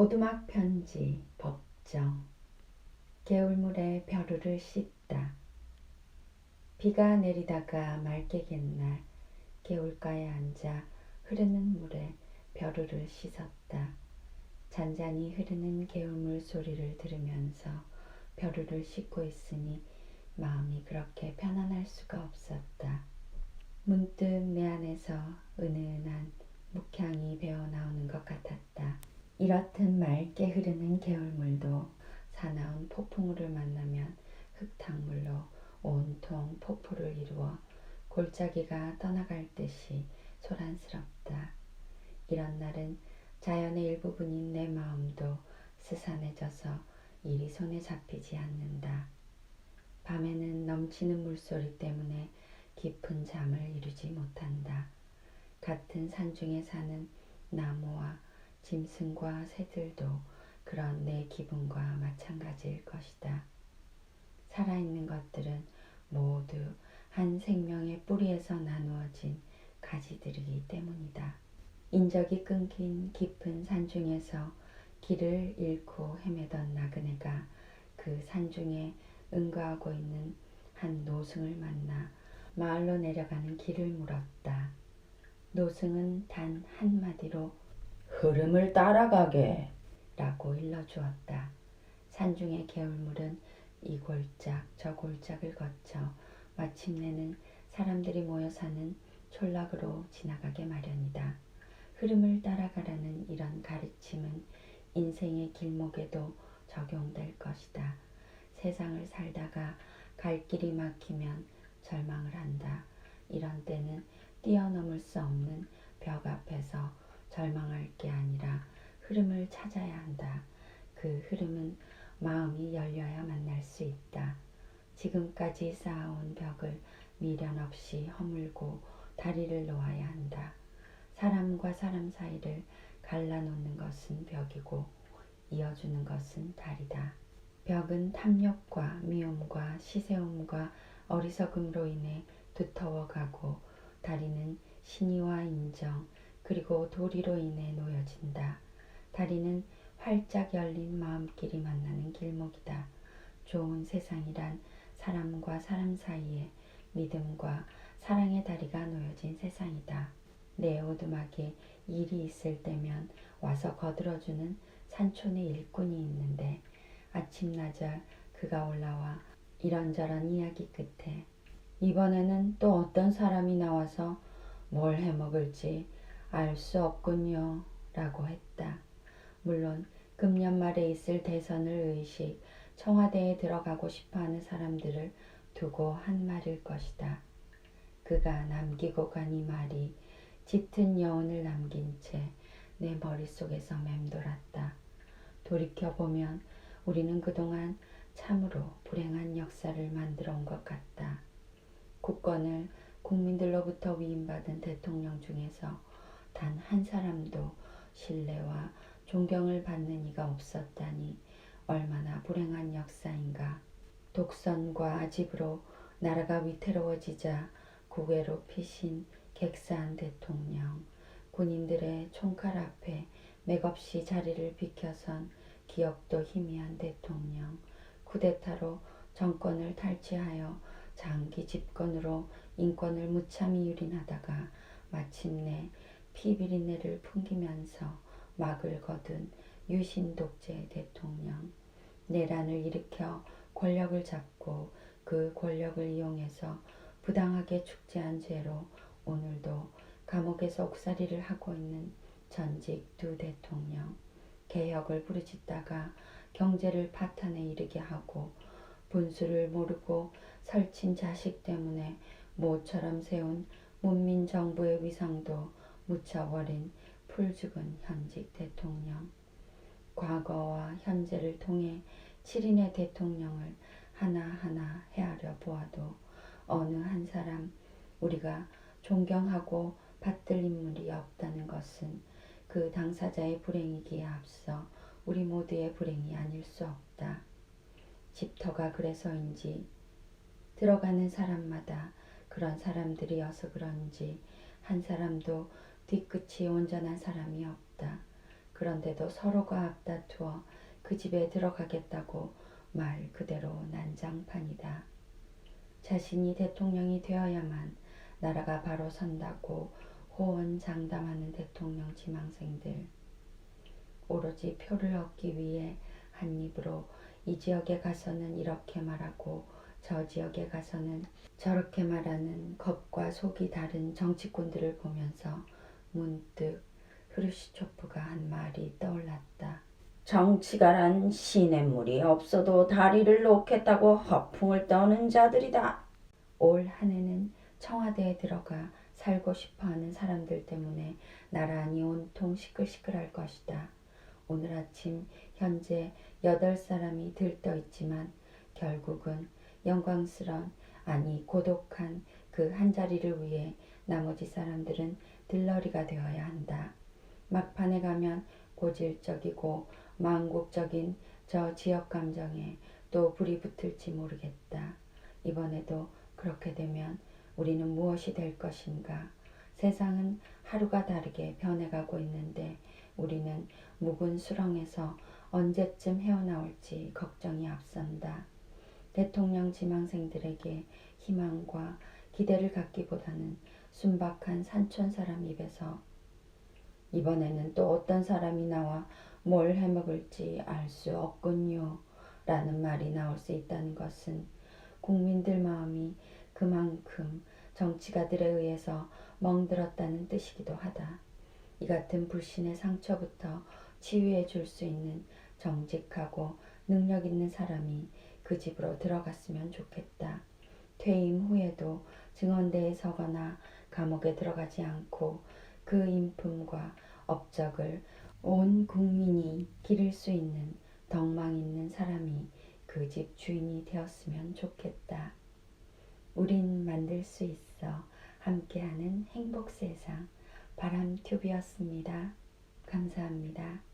오두막 편지 법정. 개울물에 벼루를 씻다. 비가 내리다가 맑게 갠 날 개울가에 앉아 흐르는 물에 벼루를 씻었다. 잔잔히 흐르는 개울물 소리를 들으면서 벼루를 씻고 있으니 마음이 그렇게 편안할 수가 없었다. 문득 내 안에서 은은한 묵향이 배어나오는 것 같았다. 이렇듯 맑게 흐르는 개울물도 사나운 폭풍우를 만나면 흙탕물로 온통 폭포를 이루어 골짜기가 떠나갈 듯이 소란스럽다. 이런 날은 자연의 일부분인 내 마음도 스산해져서 일이 손에 잡히지 않는다. 밤에는 넘치는 물소리 때문에 깊은 잠을 이루지 못한다. 같은 산중에 사는 나무와 짐승과 새들도 그런 내 기분과 마찬가지일 것이다. 살아있는 것들은 모두 한 생명의 뿌리에서 나누어진 가지들이기 때문이다. 인적이 끊긴 깊은 산중에서 길을 잃고 헤매던 나그네가 그 산중에 응거하고 있는 한 노승을 만나 마을로 내려가는 길을 물었다. 노승은 단 한마디로 흐름을 따라가게 라고 일러주었다. 산중의 개울물은 이 골짝 저 골짝을 거쳐 마침내는 사람들이 모여 사는 촌락으로 지나가게 마련이다. 흐름을 따라가라는 이런 가르침은 인생의 길목에도 적용될 것이다. 세상을 살다가 갈 길이 막히면 절망을 한다. 이런 때는 뛰어넘을 수 없는 벽 앞에서 절망할 게 아니라 흐름을 찾아야 한다. 그 흐름은 마음이 열려야 만날 수 있다. 지금까지 쌓아온 벽을 미련 없이 허물고 다리를 놓아야 한다. 사람과 사람 사이를 갈라놓는 것은 벽이고 이어주는 것은 다리다. 벽은 탐욕과 미움과 시세움과 어리석음으로 인해 두터워가고 다리는 신의와 인정 그리고 도리로 인해 놓여진다. 다리는 활짝 열린 마음끼리 만나는 길목이다. 좋은 세상이란 사람과 사람 사이에 믿음과 사랑의 다리가 놓여진 세상이다. 내 오두막에 일이 있을 때면 와서 거들어주는 산촌의 일꾼이 있는데 아침나절 그가 올라와 이런저런 이야기 끝에 이번에는 또 어떤 사람이 나와서 뭘 해먹을지 알 수 없군요 라고 했다. 물론 금년 말에 있을 대선을 의식 청와대에 들어가고 싶어하는 사람들을 두고 한 말일 것이다. 그가 남기고 간 이 말이 짙은 여운을 남긴 채 내 머릿속에서 맴돌았다. 돌이켜보면 우리는 그동안 참으로 불행한 역사를 만들어 온 것 같다. 국권을 국민들로부터 위임받은 대통령 중에서 단 한 사람도 신뢰와 존경을 받는 이가 없었다니 얼마나 불행한 역사인가. 독선과 아집으로 나라가 위태로워지자 국외로 피신 객사한 대통령, 군인들의 총칼 앞에 맥없이 자리를 비켜선 기억도 희미한 대통령, 쿠데타로 정권을 탈취하여 장기 집권으로 인권을 무참히 유린하다가 마침내 피비린내를 풍기면서 막을 거둔 유신 독재 대통령, 내란을 일으켜 권력을 잡고 그 권력을 이용해서 부당하게 축제한 죄로 오늘도 감옥에서 옥살이를 하고 있는 전직 두 대통령, 개혁을 부르짖다가 경제를 파탄에 이르게 하고 분수를 모르고 설친 자식 때문에 모처럼 세운 문민정부의 위상도 묻혀버린 풀죽은 현직 대통령, 과거와 현재를 통해 7인의 대통령을 하나하나 헤아려 보아도 어느 한 사람 우리가 존경하고 받들 인물이 없다는 것은 그 당사자의 불행이기에 앞서 우리 모두의 불행이 아닐 수 없다. 집터가 그래서인지 들어가는 사람마다 그런 사람들이어서 그런지 한 사람도 뒤끝이 온전한 사람이 없다. 그런데도 서로가 앞다투어 그 집에 들어가겠다고 말 그대로 난장판이다. 자신이 대통령이 되어야만 나라가 바로 선다고 호언장담하는 대통령 지망생들. 오로지 표를 얻기 위해 한 입으로 이 지역에 가서는 이렇게 말하고 저 지역에 가서는 저렇게 말하는 겉과 속이 다른 정치꾼들을 보면서 문득 흐르시초프가 한 말이 떠올랐다. 정치가란 시냇물이 없어도 다리를 놓겠다고 허풍을 떠는 자들이다. 올 한 해는 청와대에 들어가 살고 싶어하는 사람들 때문에 나란히 온통 시끌시끌할 것이다. 오늘 아침 현재 8사람이 들떠 있지만 결국은 영광스런 아니 고독한 그 한자리를 위해 나머지 사람들은 들러리가 되어야 한다. 막판에 가면 고질적이고 망국적인 저 지역 감정에 또 불이 붙을지 모르겠다. 이번에도 그렇게 되면 우리는 무엇이 될 것인가? 세상은 하루가 다르게 변해가고 있는데 우리는 묵은 수렁에서 언제쯤 헤어나올지 걱정이 앞선다. 대통령 지망생들에게 희망과 기대를 갖기보다는 순박한 산촌 사람 입에서 이번에는 또 어떤 사람이 나와 뭘 해먹을지 알 수 없군요 라는 말이 나올 수 있다는 것은 국민들 마음이 그만큼 정치가들에 의해서 멍들었다는 뜻이기도 하다. 이 같은 불신의 상처부터 치유해 줄 수 있는 정직하고 능력 있는 사람이 그 집으로 들어갔으면 좋겠다. 퇴임 후에도 증언대에 서거나 감옥에 들어가지 않고 그 인품과 업적을 온 국민이 기릴 수 있는 덕망 있는 사람이 그 집 주인이 되었으면 좋겠다. 우린 만들 수 있어. 함께하는 행복세상 바람튜브였습니다. 감사합니다.